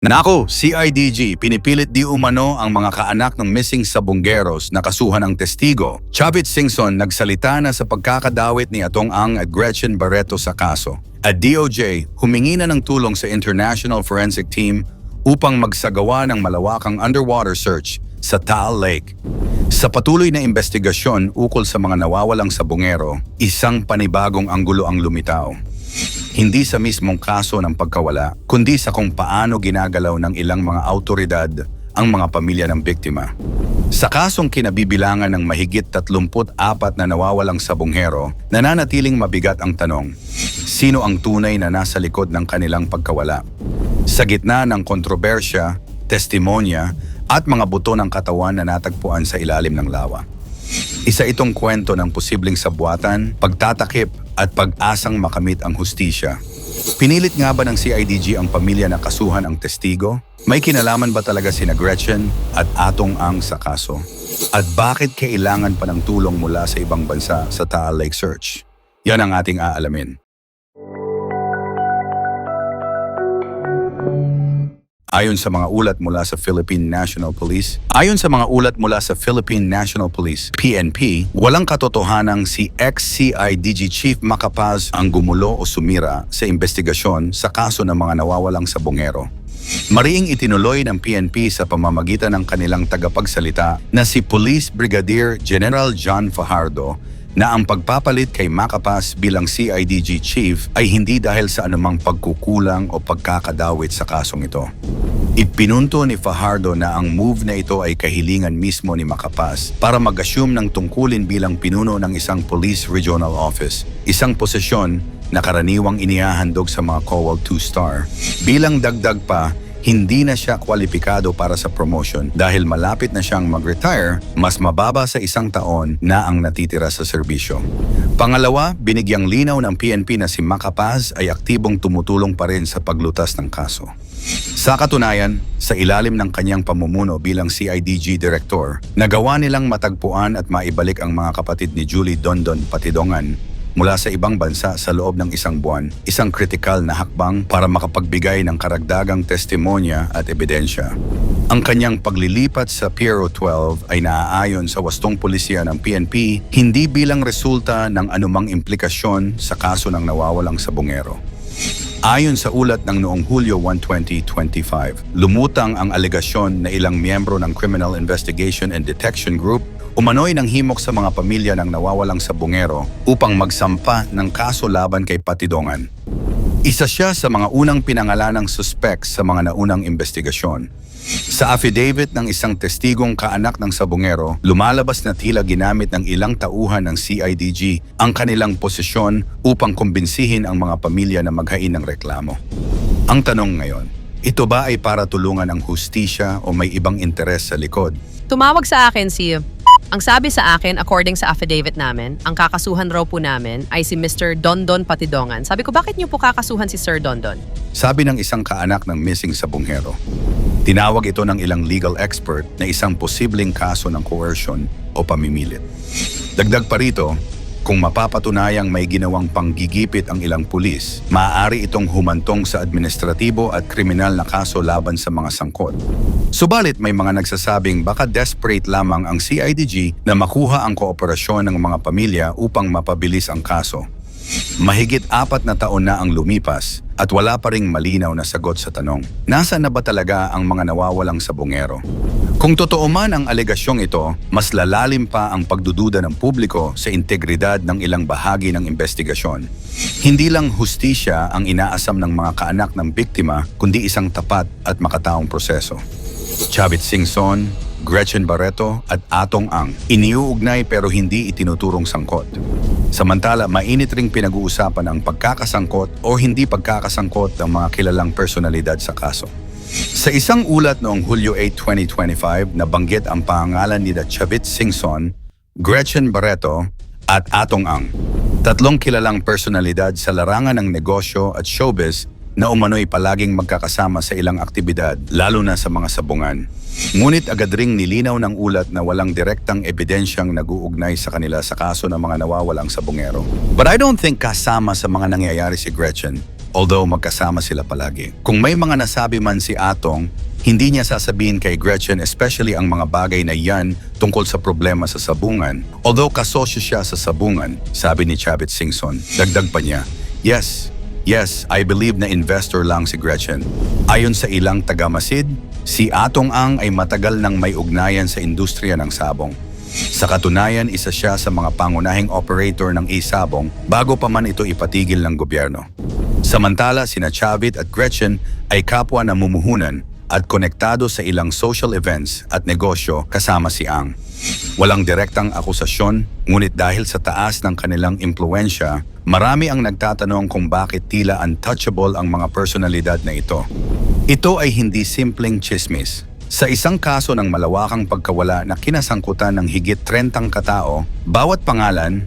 Nako, CIDG, pinipilit di umano ang mga kaanak ng missing sabonggeros na kasuhan ng testigo. Chavit Singson nagsalita na sa pagkakadawit ni Atong Ang at Gretchen Barreto sa kaso. At DOJ, humingi na ng tulong sa International Forensic Team upang magsagawa ng malawakang underwater search sa Taal Lake. Sa patuloy na investigasyon ukol sa mga nawawalang sabongero, isang panibagong anggulo ang lumitaw. Hindi sa mismong kaso ng pagkawala, kundi sa kung paano ginagalaw ng ilang mga autoridad ang mga pamilya ng biktima. Sa kasong kinabibilangan ng mahigit 34 na nawawalang sabonghero, nananatiling mabigat ang tanong, sino ang tunay na nasa likod ng kanilang pagkawala? Sa gitna ng kontrobersya, testimonya at mga buto ng katawan na natagpuan sa ilalim ng lawa. Isa itong kwento ng posibleng sabwatan, pagtatakip at pag-asang makamit ang hustisya. Pinilit nga ba ng CIDG ang pamilya na kasuhan ang testigo? May kinalaman ba talaga sina Gretchen at Atong Ang sa kaso? At bakit kailangan pa ng tulong mula sa ibang bansa sa Taal Lake Search? Yan ang ating aalamin. Ayon sa mga ulat mula sa Philippine National Police, PNP, walang katotohanang si ex-CIDG Chief Macapaz ang gumulo o sumira sa investigasyon sa kaso ng mga nawawalang sabongero. Mariing itinuloy ng PNP sa pamamagitan ng kanilang tagapagsalita na si Police Brigadier General John Fajardo na ang pagpapalit kay Macapaz bilang CIDG Chief ay hindi dahil sa anumang pagkukulang o pagkakadawit sa kasong ito. Ipinunto ni Fajardo na ang move na ito ay kahilingan mismo ni Macapaz para mag-assume ng tungkulin bilang pinuno ng isang Police Regional Office, isang posisyon na karaniwang inihahandog sa mga COWAL 2-star. Bilang dagdag pa, hindi na siya kwalipikado para sa promotion dahil malapit na siyang mag-retire, mas mababa sa 1 taon na ang natitira sa serbisyo. Pangalawa, binigyang linaw ng PNP na si Macapaz ay aktibong tumutulong pa rin sa paglutas ng kaso. Sa katunayan, sa ilalim ng kanyang pamumuno bilang CIDG Director, nagawa nilang matagpuan at maibalik ang mga kapatid ni Julie Dondon Patidongan mula sa ibang bansa sa loob ng 1 buwan, isang kritikal na hakbang para makapagbigay ng karagdagang testimonya at ebidensya. Ang kanyang paglilipat sa Piero 12 ay naaayon sa wastong pulisya ng PNP hindi bilang resulta ng anumang implikasyon sa kaso ng nawawalang sabongero. Ayon sa ulat ng noong Hulyo 1, 2025, lumutang ang alegasyon na ilang miyembro ng Criminal Investigation and Detection Group umano'y nang himok sa mga pamilya ng nawawalang sabongero upang magsampa ng kaso laban kay Patidongan. Isa siya sa mga unang pinangalanang suspects sa mga naunang investigasyon. Sa affidavit ng isang testigong kaanak ng sabongero, lumalabas na tila ginamit ng ilang tauhan ng CIDG ang kanilang posisyon upang kumbinsihin ang mga pamilya na maghain ng reklamo. Ang tanong ngayon, ito ba ay para tulungan ang hustisya o may ibang interes sa likod? Tumawag sa akin si... Ang sabi sa akin, according sa affidavit namin, ang kakasuhan raw po namin ay si Mr. Dondon Patidongan. Sabi ko, bakit niyo po kakasuhan si Sir Dondon? Sabi ng isang kaanak ng missing sabonghero. Tinawag ito ng ilang legal expert na isang posibleng kaso ng coercion o pamimilit. Dagdag pa rito, kung mapapatunayang may ginawang panggigipit ang ilang pulis, maaari itong humantong sa administratibo at kriminal na kaso laban sa mga sangkot. Subalit may mga nagsasabing baka desperate lamang ang CIDG na makuha ang kooperasyon ng mga pamilya upang mapabilis ang kaso. Mahigit 4 na taon na ang lumipas at wala pa ring malinaw na sagot sa tanong, nasaan na ba talaga ang mga nawawalang sabongero? Kung totoo man ang alegasyong ito, mas lalalim pa ang pagdududa ng publiko sa integridad ng ilang bahagi ng investigasyon. Hindi lang hustisya ang inaasam ng mga kaanak ng biktima, kundi isang tapat at makataong proseso. Chavit Singson, Gretchen Barreto at Atong Ang, iniuugnay pero hindi itinuturong sangkot. Samantala, mainit ring pinag-uusapan ang pagkakasangkot o hindi pagkakasangkot ng mga kilalang personalidad sa kaso. Sa isang ulat noong Hulyo 8, 2025, nabanggit ang pangalan ni Chavit Singson, Gretchen Barreto at Atong Ang, 3 kilalang personalidad sa larangan ng negosyo at showbiz na umano'y palaging magkakasama sa ilang aktibidad, lalo na sa mga sabungan. Ngunit agad ring nilinaw ng ulat na walang direktang ebidensyang nag-uugnay sa kanila sa kaso ng mga nawawalang sabongero. But I don't think kasama sa mga nangyayari si Gretchen. although magkasama sila palagi. Kung may mga nasabi man si Atong, hindi niya sasabihin kay Gretchen, especially ang mga bagay na yan tungkol sa problema sa sabungan. Although kasosyo siya sa sabungan, sabi ni Chavit Singson. Dagdag pa niya, Yes, I believe na investor lang si Gretchen. Ayon sa ilang tagamasid, si Atong Ang ay matagal nang may ugnayan sa industriya ng sabong. Sa katunayan, isa siya sa mga pangunahing operator ng e-sabong bago pa man ito ipatigil ng gobyerno. Samantala, sina Chavit at Gretchen ay kapwa na mumuhunan at konektado sa ilang social events at negosyo kasama si Ang. Walang direktang akusasyon, ngunit dahil sa taas ng kanilang impluensya, marami ang nagtatanong kung bakit tila untouchable ang mga personalidad na ito. Ito ay hindi simpleng chismis. Sa isang kaso ng malawakang pagkawala na kinasangkutan ng higit 30 katao, bawat pangalan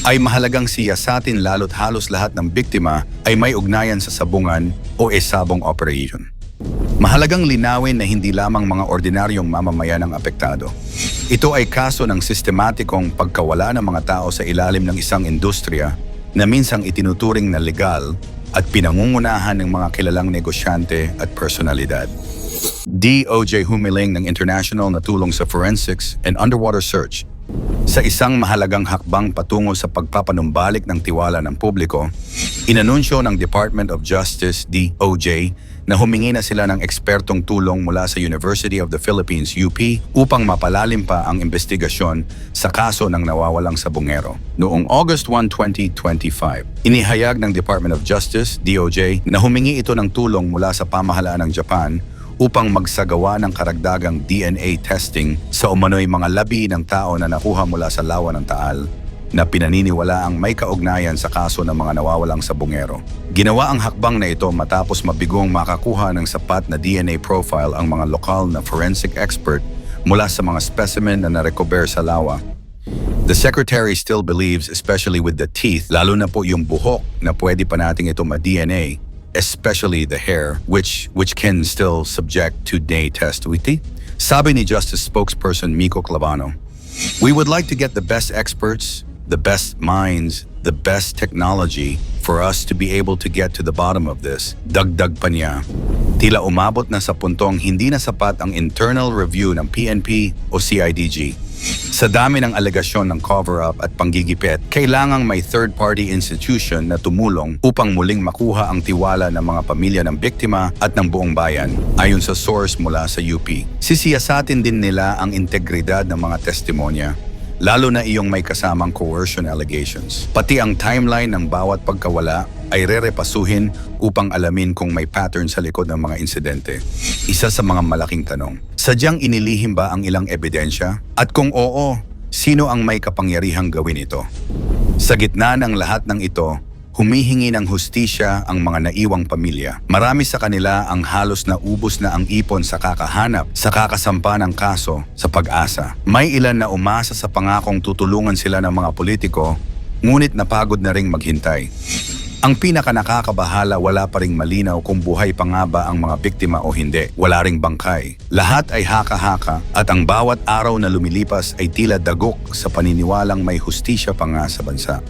ay mahalagang siyasatin lalo't halos lahat ng biktima ay may ugnayan sa sabungan o e-sabong operation. Mahalagang linawin na hindi lamang mga ordinaryong mamamayan ang apektado. Ito ay kaso ng sistematikong pagkawala ng mga tao sa ilalim ng isang industriya na minsang itinuturing na legal at pinangungunahan ng mga kilalang negosyante at personalidad. DOJ humiling ng international na tulong sa forensics and underwater search. Sa isang mahalagang hakbang patungo sa pagpapanumbalik ng tiwala ng publiko, inanunsyo ng Department of Justice, DOJ, na humingi na sila ng ekspertong tulong mula sa University of the Philippines, UP, upang mapalalim pa ang investigasyon sa kaso ng nawawalang sabungero. Noong August 1, 2025, inihayag ng Department of Justice, DOJ, na humingi ito ng tulong mula sa pamahalaan ng Japan upang magsagawa ng karagdagang DNA testing sa umano'y mga labi ng tao na nakuha mula sa lawa ng Taal na pinaniniwala ang may kaugnayan sa kaso ng mga nawawalang sabungero. Ginawa ang hakbang na ito matapos mabigong makakuha ng sapat na DNA profile ang mga lokal na forensic expert mula sa mga specimen na narecover sa lawa. The Secretary still believes, especially with the teeth, lalo na po yung buhok na pwede pa nating ito ma-DNA, especially the hair, which can still subject to DNA test. Sabi ni Justice spokesperson Miko Clavano, "We would like to get the best experts, the best minds, the best technology for us to be able to get to the bottom of this." Dagdag pa niya, tila umabot na sa puntong hindi na sapat ang internal review ng PNP o CIDG. Sa dami ng alegasyon ng cover-up at panggigipit, kailangang may third-party institution na tumulong upang muling makuha ang tiwala ng mga pamilya ng biktima at ng buong bayan, ayon sa source mula sa UP. Sisiyasatin din nila ang integridad ng mga testimonya, lalo na iyong may kasamang coercion allegations. Pati ang timeline ng bawat pagkawala ay rerepasuhin upang alamin kung may pattern sa likod ng mga insidente. Isa sa mga malaking tanong, sadyang inilihim ba ang ilang ebidensya? At kung oo, sino ang may kapangyarihang gawin ito? Sa gitna ng lahat ng ito, humihingi ng hustisya ang mga naiwang pamilya. Marami sa kanila ang halos naubos na ang ipon sa kakahanap, sa kakasampa ng kaso, sa pag-asa. May ilan na umasa sa pangakong tutulungan sila ng mga politiko, ngunit napagod na ring maghintay. Ang pinakanakakabahala, wala pa ring malinaw kung buhay pa nga ba ang mga biktima o hindi. Wala ring bangkay. Lahat ay haka-haka at ang bawat araw na lumilipas ay tila dagok sa paniniwalang may hustisya pa nga sa bansa.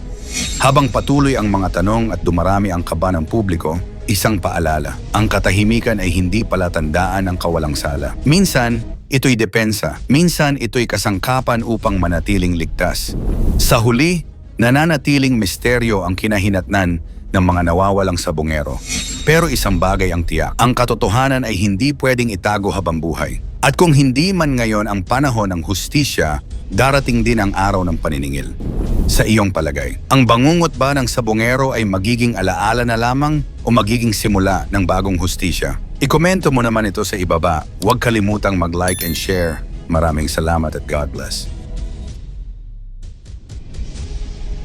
Habang patuloy ang mga tanong at dumarami ang kaba ng publiko, isang paalala, ang katahimikan ay hindi palatandaan ng kawalang sala. Minsan, ito'y depensa. Minsan, ito'y kasangkapan upang manatiling ligtas. Sa huli, nananatiling misteryo ang kinahinatnan ng mga nawawalang sabungero. Pero isang bagay ang tiyak, ang katotohanan ay hindi pwedeng itago habang buhay. At kung hindi man ngayon ang panahon ng hustisya, darating din ang araw ng paniningil. Sa iyong palagay, ang bangungot ba ng sabungero ay magiging alaala na lamang o magiging simula ng bagong hustisya? Ikomento mo naman ito sa ibaba. Huwag kalimutang mag-like and share. Maraming salamat at God bless.